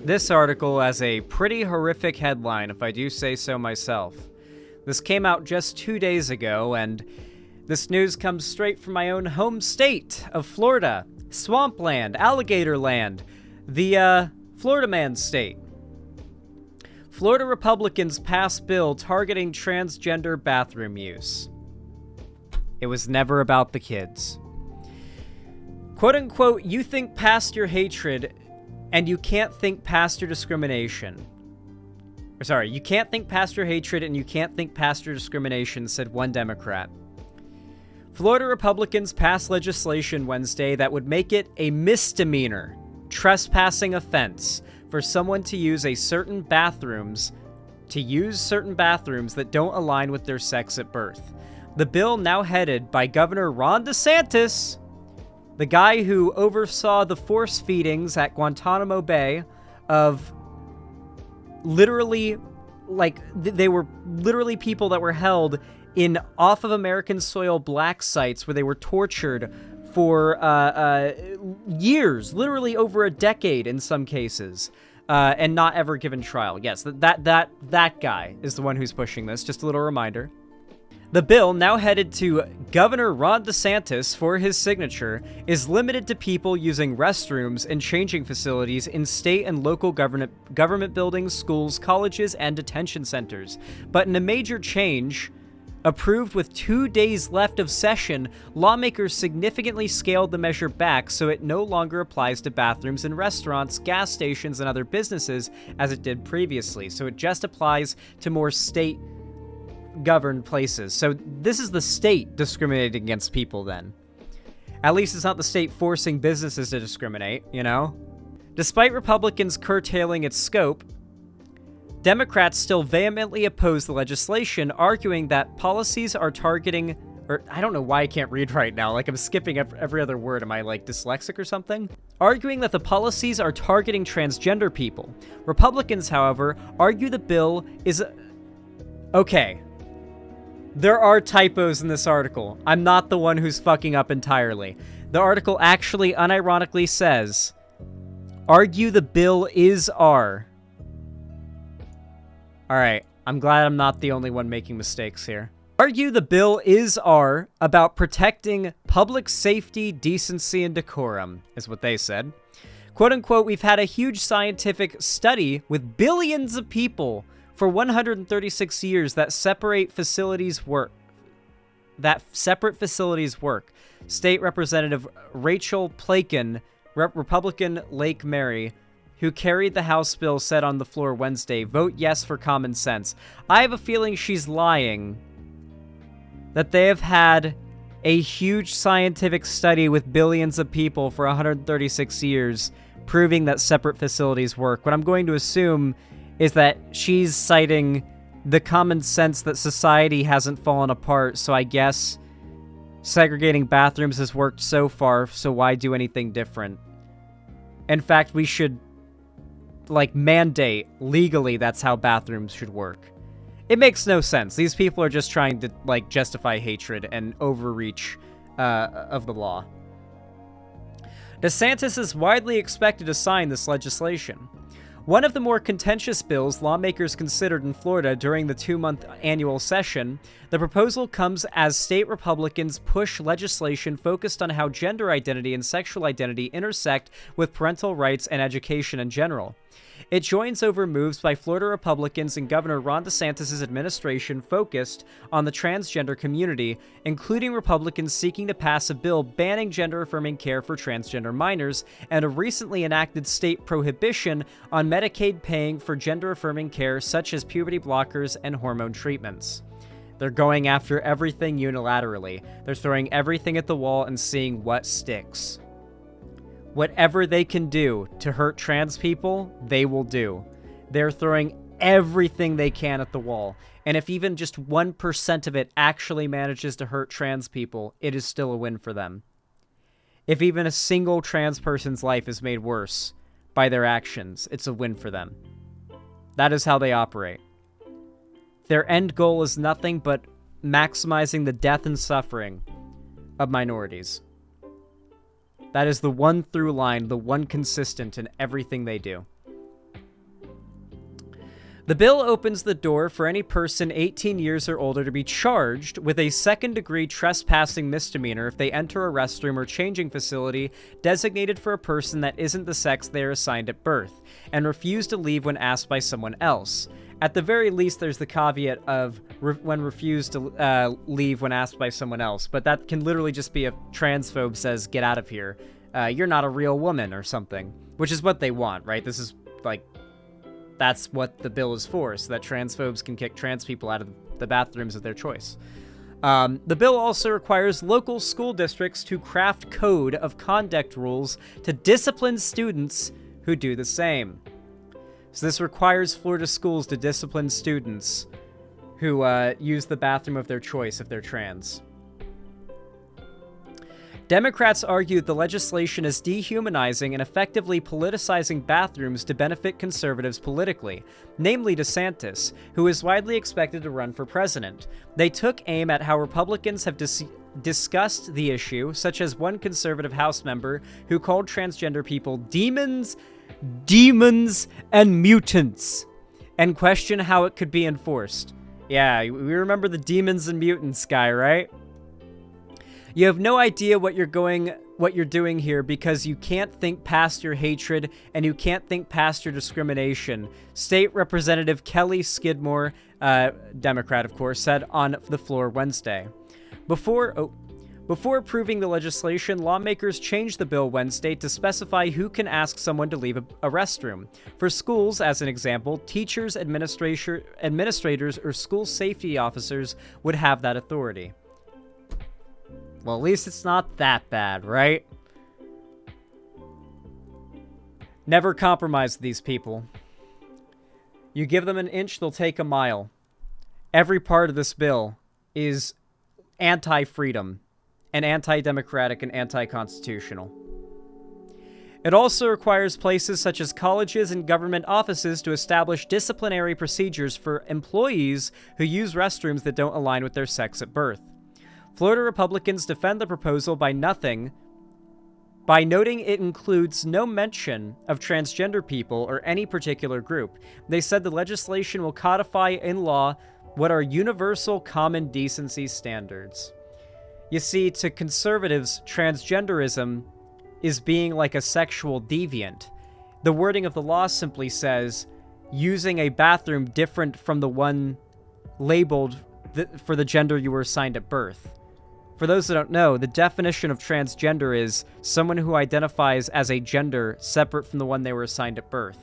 This article has a pretty horrific headline, if I do say so myself. This came out just 2 days ago, and this news comes straight from my own home state of Florida. Swampland, alligator land, the Florida man state. Florida Republicans pass bill targeting transgender bathroom use. It was never about the kids. Quote unquote, you think past your hatred and you can't think past your discrimination. You can't think past your hatred and you can't think past your discrimination, said one Democrat. Florida Republicans passed legislation Wednesday that would make it a misdemeanor, trespassing offense for someone to use certain bathrooms that don't align with their sex at birth. The bill, now headed by Governor Ron DeSantis, the guy who oversaw the force feedings at Guantanamo Bay of literally, they were literally people that were held in off of American soil black sites where they were tortured for years, literally over a decade in some cases, and not ever given trial. Yes, that guy is the one who's pushing this. Just a little reminder. The bill, now headed to Governor Ron DeSantis for his signature, is limited to people using restrooms and changing facilities in state and local government buildings, schools, colleges, and detention centers. But in a major change, approved with 2 days left of session, lawmakers significantly scaled the measure back so it no longer applies to bathrooms in restaurants, gas stations, and other businesses as it did previously. So it just applies to more state-governed places. So this is the state discriminating against people then. At least it's not the state forcing businesses to discriminate, you know? Despite Republicans curtailing its scope, Democrats still vehemently oppose the legislation, arguing that policies are targeting, or I don't know why I can't read right now, like I'm skipping every other word. Am I like dyslexic or something? Arguing that the policies are targeting transgender people. Republicans, however, argue the bill is... Okay. There are typos in this article. I'm not the one who's fucking up entirely. The article actually unironically says, argue the bill is R. Alright, I'm glad I'm not the only one making mistakes here. Argue the bill is R about protecting public safety, decency, and decorum, is what they said. Quote unquote, we've had a huge scientific study with billions of people for 136 years that separate facilities work. State Representative Rachel Plakin, Republican Lake Mary, who carried the House bill, said on the floor Wednesday, vote yes for common sense. I have a feeling she's lying. That they have had a huge scientific study with billions of people for 136 years proving that separate facilities work. What I'm going to assume is that she's citing the common sense that society hasn't fallen apart, so I guess segregating bathrooms has worked so far, so why do anything different? In fact, we should mandate legally that's how bathrooms should work. It makes no sense. These people are just trying to justify hatred and overreach of the law. DeSantis is widely expected to sign this legislation. One of the more contentious bills lawmakers considered in Florida during the 2-month annual session, the proposal comes as state Republicans push legislation focused on how gender identity and sexual identity intersect with parental rights and education in general. It joins over moves by Florida Republicans and Governor Ron DeSantis' administration focused on the transgender community, including Republicans seeking to pass a bill banning gender-affirming care for transgender minors and a recently enacted state prohibition on Medicaid paying for gender-affirming care such as puberty blockers and hormone treatments. They're going after everything unilaterally. They're throwing everything at the wall and seeing what sticks. Whatever they can do to hurt trans people, they will do. They're throwing everything they can at the wall. And if even just 1% of it actually manages to hurt trans people, it is still a win for them. If even a single trans person's life is made worse by their actions, it's a win for them. That is how they operate. Their end goal is nothing but maximizing the death and suffering of minorities. That is the one through line, the one consistent in everything they do. The bill opens the door for any person 18 years or older to be charged with a second-degree trespassing misdemeanor if they enter a restroom or changing facility designated for a person that isn't the sex they are assigned at birth, and refuse to leave when asked by someone else. At the very least, there's the caveat of when refused to leave when asked by someone else, but that can literally just be a transphobe says, "Get out of here. You're not a real woman," or something, which is what they want, right? This is, like, that's what the bill is for, so that transphobes can kick trans people out of the bathrooms of their choice. The bill also requires local school districts to craft code of conduct rules to discipline students who do the same. So this requires Florida schools to discipline students who use the bathroom of their choice if they're trans. Democrats argue the legislation is dehumanizing and effectively politicizing bathrooms to benefit conservatives politically, namely DeSantis, who is widely expected to run for president. They took aim at how Republicans have discussed the issue, such as one conservative House member who called transgender people demons, and mutants, and questioned how it could be enforced. Yeah, we remember the demons and mutants guy, right? You have no idea what you're doing here because you can't think past your hatred and you can't think past your discrimination. State Representative Kelly Skidmore, Democrat of course, said on the floor Wednesday. Before approving the legislation, lawmakers changed the bill Wednesday to specify who can ask someone to leave a restroom. For schools, as an example, teachers, administrators, or school safety officers would have that authority. Well, at least it's not that bad, right? Never compromise these people. You give them an inch, they'll take a mile. Every part of this bill is anti-freedom and anti-democratic and anti-constitutional. It also requires places such as colleges and government offices to establish disciplinary procedures for employees who use restrooms that don't align with their sex at birth. Florida Republicans defend the proposal by noting it includes no mention of transgender people or any particular group. They said the legislation will codify in law what are universal common decency standards. You see, to conservatives, transgenderism is being like a sexual deviant. The wording of the law simply says using a bathroom different from the one labeled for the gender you were assigned at birth. For those that don't know, the definition of transgender is someone who identifies as a gender separate from the one they were assigned at birth.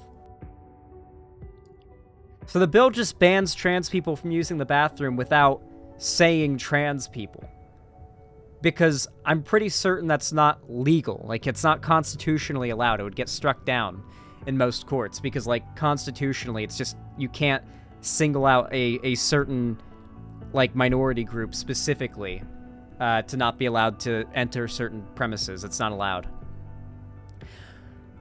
So the bill just bans trans people from using the bathroom without saying trans people. Because I'm pretty certain that's not legal. Like, it's not constitutionally allowed. It would get struck down in most courts because, like, constitutionally, it's just, you can't single out a certain, like, minority group specifically to not be allowed to enter certain premises. It's not allowed.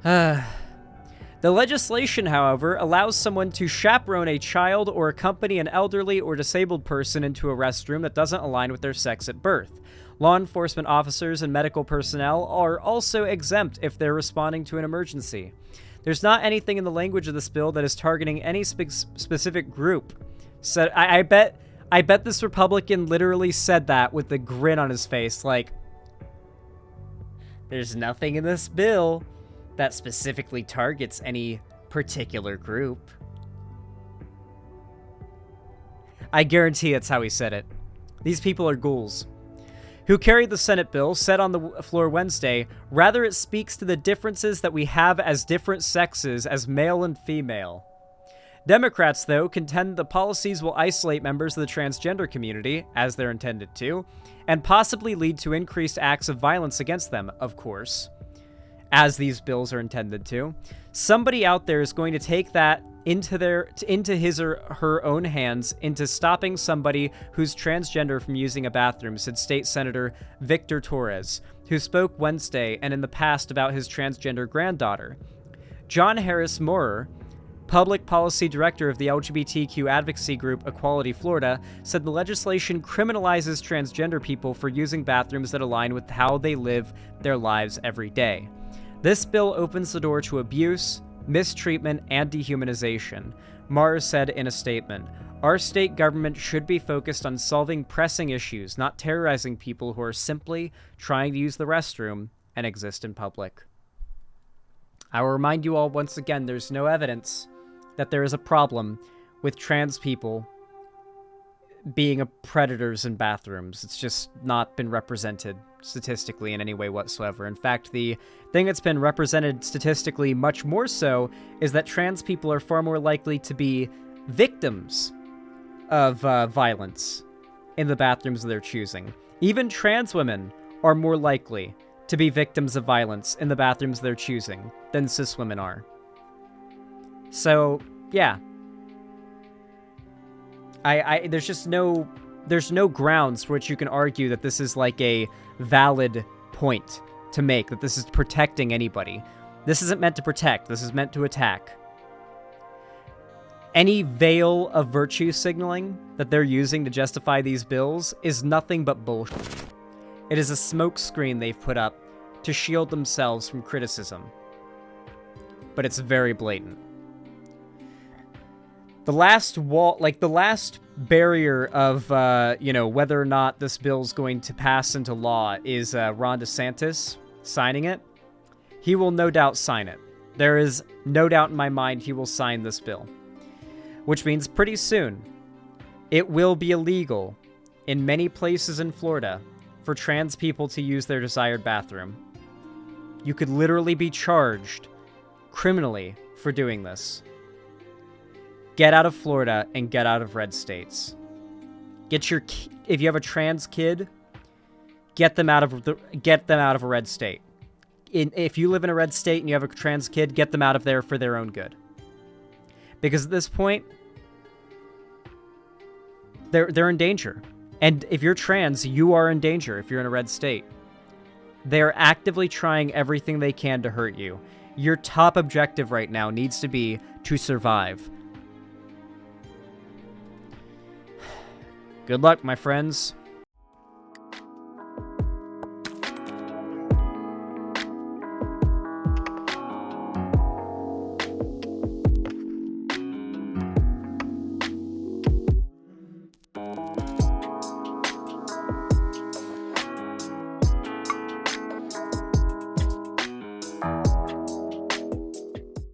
The legislation, however, allows someone to chaperone a child or accompany an elderly or disabled person into a restroom that doesn't align with their sex at birth. Law enforcement officers and medical personnel are also exempt if they're responding to an emergency. There's not anything in the language of this bill that is targeting any specific group. So I bet this Republican literally said that with a grin on his face, like, there's nothing in this bill that specifically targets any particular group. I guarantee that's how he said it. These people are ghouls. Who carried the Senate bill, said on the floor Wednesday, rather it speaks to the differences that we have as different sexes as male and female. Democrats, though, contend the policies will isolate members of the transgender community, as they're intended to, and possibly lead to increased acts of violence against them, of course, as these bills are intended to. Somebody out there is going to take that into his or her own hands into stopping somebody who's transgender from using a bathroom, said State Senator Victor Torres, who spoke Wednesday and in the past about his transgender granddaughter. John Harris Moorer, Public Policy Director of the LGBTQ advocacy group Equality Florida, said the legislation criminalizes transgender people for using bathrooms that align with how they live their lives every day. This bill opens the door to abuse, mistreatment, and dehumanization. Mars said in a statement, "Our state government should be focused on solving pressing issues, not terrorizing people who are simply trying to use the restroom and exist in public." I will remind you all once again, there's no evidence that there is a problem with trans people being predators in bathrooms. It's just not been represented statistically in any way whatsoever. In fact, the thing that's been represented statistically much more so is that trans people are far more likely to be victims of violence in the bathrooms of their choosing. Even trans women are more likely to be victims of violence in the bathrooms of their choosing than cis women are. So, yeah. There's just there's no grounds for which you can argue that this is like a valid point to make, that this is protecting anybody. This isn't meant to protect, this is meant to attack. Any veil of virtue signaling that they're using to justify these bills is nothing but bullshit. It is a smokescreen they've put up to shield themselves from criticism. But it's very blatant. The last the last barrier of, whether or not this bill's going to pass into law is Ron DeSantis signing it. He will no doubt sign it. There is no doubt in my mind he will sign this bill. Which means pretty soon, it will be illegal in many places in Florida for trans people to use their desired bathroom. You could literally be charged criminally for doing this. Get out of Florida and get out of red states. If you have a trans kid, get them out of a red state. If you live in a red state and you have a trans kid, get them out of there for their own good. Because at this point, they're in danger. And if you're trans, you are in danger if you're in a red state. They're actively trying everything they can to hurt you. Your top objective right now needs to be to survive. Good luck, my friends.